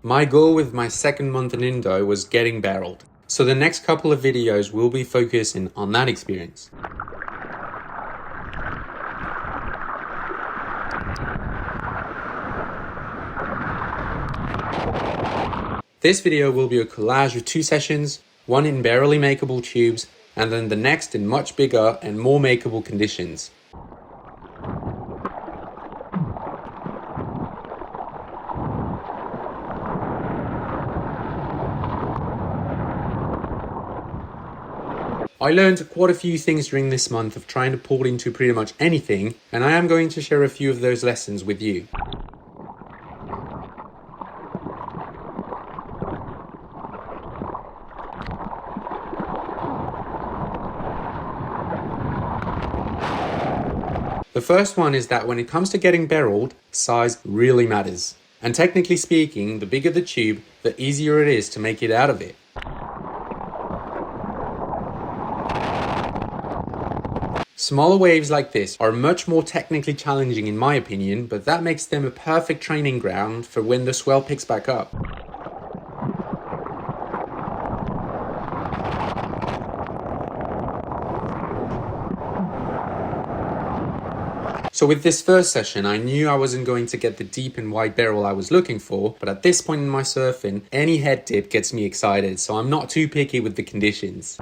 My goal with my second month in Indo was getting barreled, so the next couple of videos will be focusing on that experience. This video will be a collage of two sessions, one in barely makeable tubes, and then the next in much bigger and more makeable conditions. I learned quite a few things during this month of trying to pull into pretty much anything, and I am going to share a few of those lessons with you. The first one is that when it comes to getting barreled, size really matters. And technically speaking, the bigger the tube, the easier it is to make it out of it. Smaller waves like this are much more technically challenging in my opinion, but that makes them a perfect training ground for when the swell picks back up. So with this first session, I knew I wasn't going to get the deep and wide barrel I was looking for, but at this point in my surfing, any head dip gets me excited, so I'm not too picky with the conditions.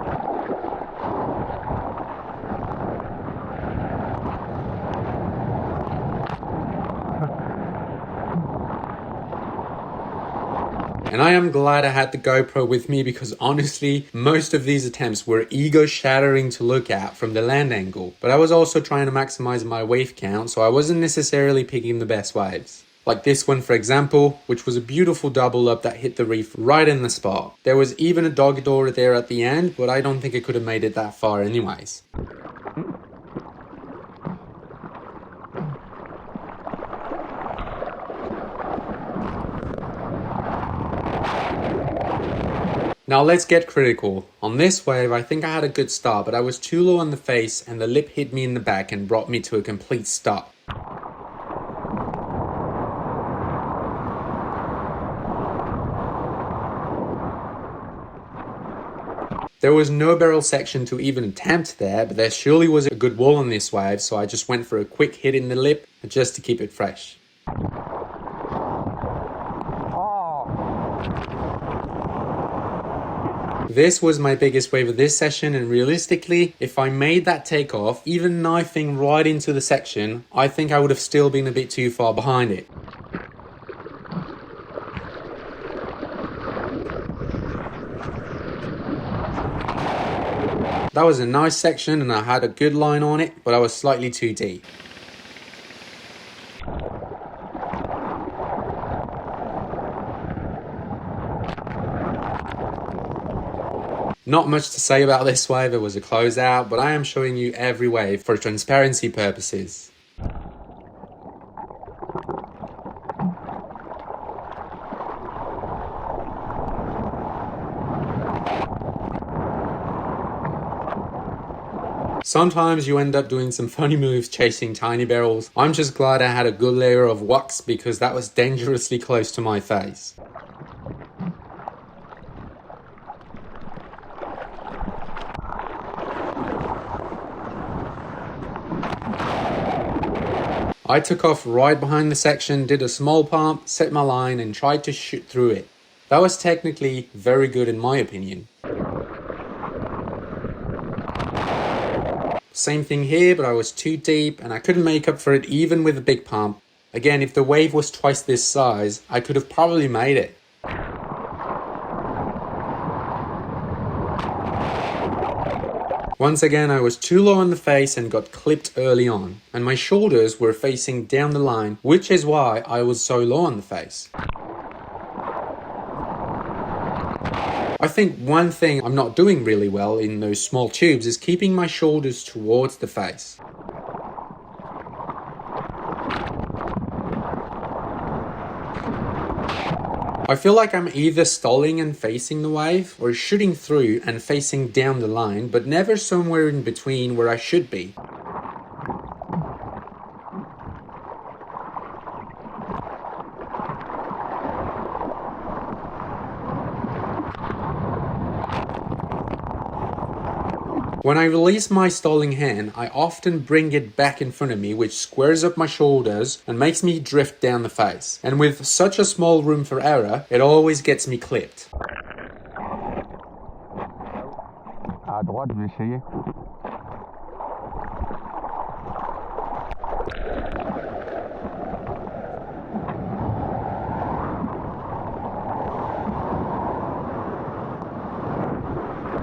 And I am glad I had the GoPro with me because honestly, most of these attempts were ego-shattering to look at from the land angle. But I was also trying to maximize my wave count, so I wasn't necessarily picking the best waves. Like this one for example, which was a beautiful double up that hit the reef right in the spot. There was even a dog door there at the end, but I don't think I could have made it that far anyways. Now let's get critical. On this wave, I think I had a good start, but I was too low on the face and the lip hit me in the back and brought me to a complete stop. There was no barrel section to even attempt there, but there surely was a good wall on this wave, so I just went for a quick hit in the lip just to keep it fresh. This was my biggest wave of this session, and realistically, if I made that takeoff, even knifing right into the section, I think I would have still been a bit too far behind it. That was a nice section and I had a good line on it, but I was slightly too deep. Not much to say about this wave, it was a closeout, but I am showing you every wave for transparency purposes. Sometimes you end up doing some funny moves chasing tiny barrels. I'm just glad I had a good layer of wax because that was dangerously close to my face. I took off right behind the section, did a small pump, set my line and tried to shoot through it. That was technically very good in my opinion. Same thing here, but I was too deep and I couldn't make up for it even with a big pump. Again, if the wave was twice this size, I could have probably made it. Once again, I was too low on the face and got clipped early on, and my shoulders were facing down the line, which is why I was so low on the face. I think one thing I'm not doing really well in those small tubes is keeping my shoulders towards the face. I feel like I'm either stalling and facing the wave or shooting through and facing down the line, but never somewhere in between where I should be. When I release my stalling hand, I often bring it back in front of me, which squares up my shoulders and makes me drift down the face. And with such a small room for error, it always gets me clipped. À droite, je vais essayer.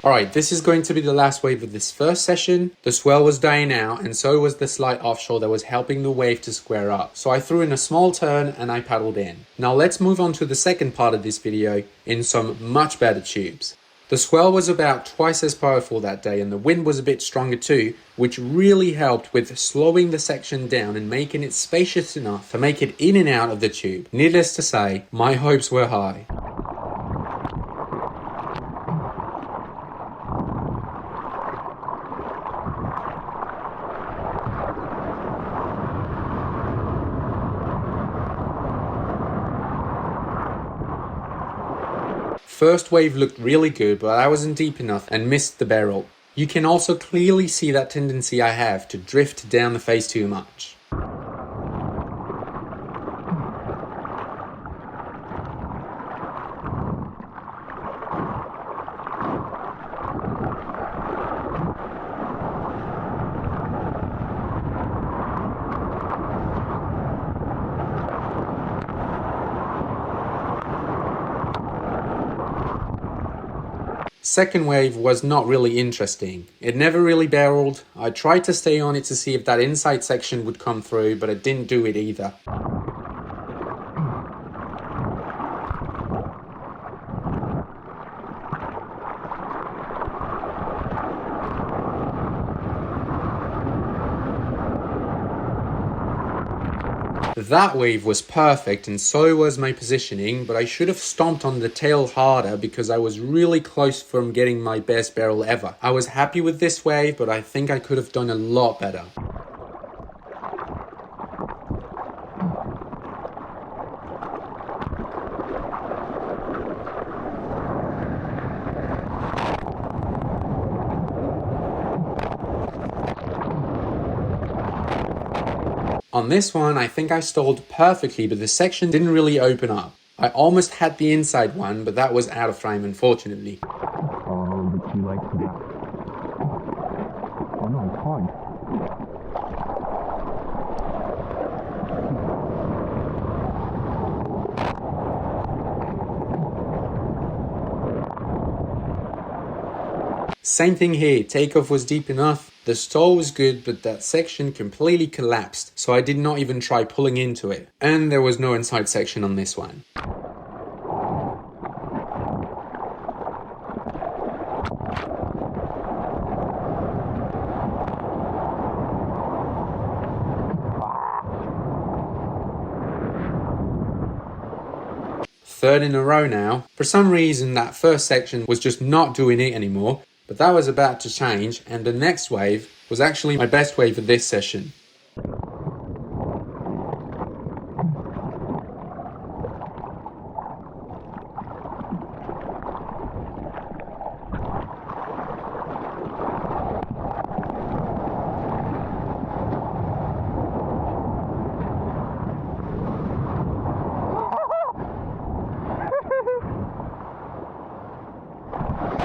Alright, this is going to be the last wave of this first session. The swell was dying out and so was the slight offshore that was helping the wave to square up. So I threw in a small turn and I paddled in. Now let's move on to the second part of this video in some much better tubes. The swell was about twice as powerful that day and the wind was a bit stronger too, which really helped with slowing the section down and making it spacious enough to make it in and out of the tube. Needless to say, my hopes were high. First wave looked really good, but I wasn't deep enough and missed the barrel. You can also clearly see that tendency I have to drift down the face too much. Second wave was not really interesting. It never really barreled. I tried to stay on it to see if that inside section would come through, but it didn't do it either. That wave was perfect and so was my positioning, but I should have stomped on the tail harder because I was really close from getting my best barrel ever. I was happy with this wave, but I think I could have done a lot better. On this one, I think I stalled perfectly, but the section didn't really open up. I almost had the inside one, but that was out of frame, unfortunately. Oh, but you like that. Oh no, it's fine. Same thing here, takeoff was deep enough, the stall was good, but that section completely collapsed, so I did not even try pulling into it. And there was no inside section on this one. Third in a row now. For some reason that first section was just not doing it anymore, but that was about to change and the next wave was actually my best wave of this session.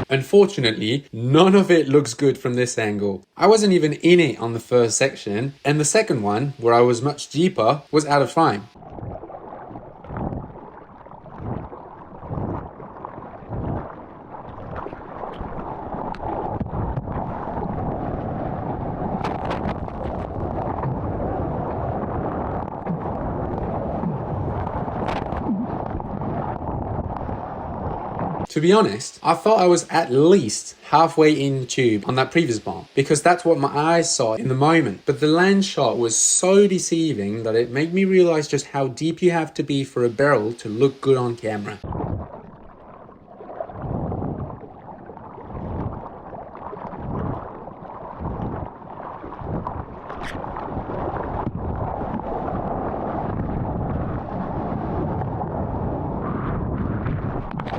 Unfortunately, none of it looks good from this angle. I wasn't even in it on the first section, and the second one, where I was much deeper, was out of frame. To be honest, I thought I was at least halfway in the tube on that previous bomb, because that's what my eyes saw in the moment. But the land shot was so deceiving that it made me realize just how deep you have to be for a barrel to look good on camera.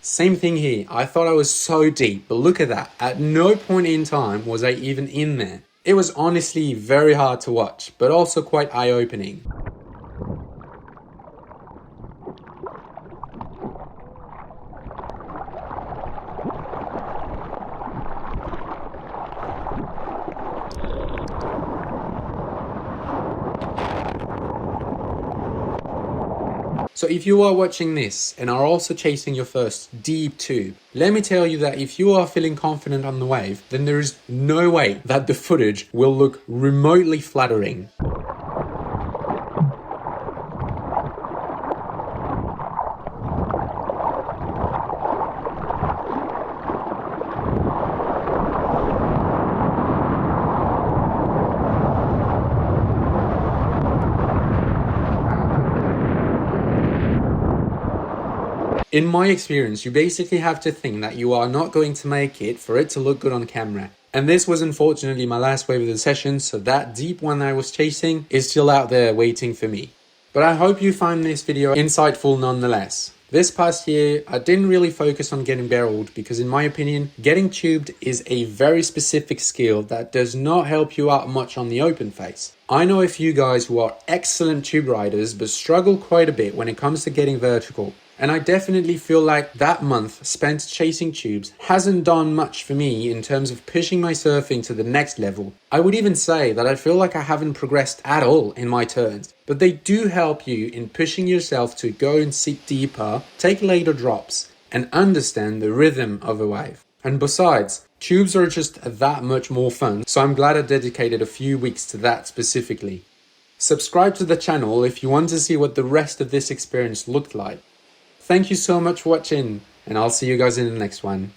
Same thing here. I thought I was so deep, but look at that. At no point in time was I even in there. It was honestly very hard to watch, but also quite eye-opening. So if you are watching this and are also chasing your first deep tube, let me tell you that if you are feeling confident on the wave, then there is no way that the footage will look remotely flattering. In my experience, you basically have to think that you are not going to make it for it to look good on camera. And this was unfortunately my last wave of the session, so that deep one I was chasing is still out there waiting for me. But I hope you find this video insightful nonetheless. This past year, I didn't really focus on getting barreled because in my opinion, getting tubed is a very specific skill that does not help you out much on the open face. I know a few guys who are excellent tube riders but struggle quite a bit when it comes to getting vertical. And I definitely feel like that month spent chasing tubes hasn't done much for me in terms of pushing my surfing to the next level. I would even say that I feel like I haven't progressed at all in my turns, but they do help you in pushing yourself to go and sit deeper, take later drops, and understand the rhythm of a wave. And besides, tubes are just that much more fun, so I'm glad I dedicated a few weeks to that specifically. Subscribe to the channel if you want to see what the rest of this experience looked like. Thank you so much for watching, and I'll see you guys in the next one.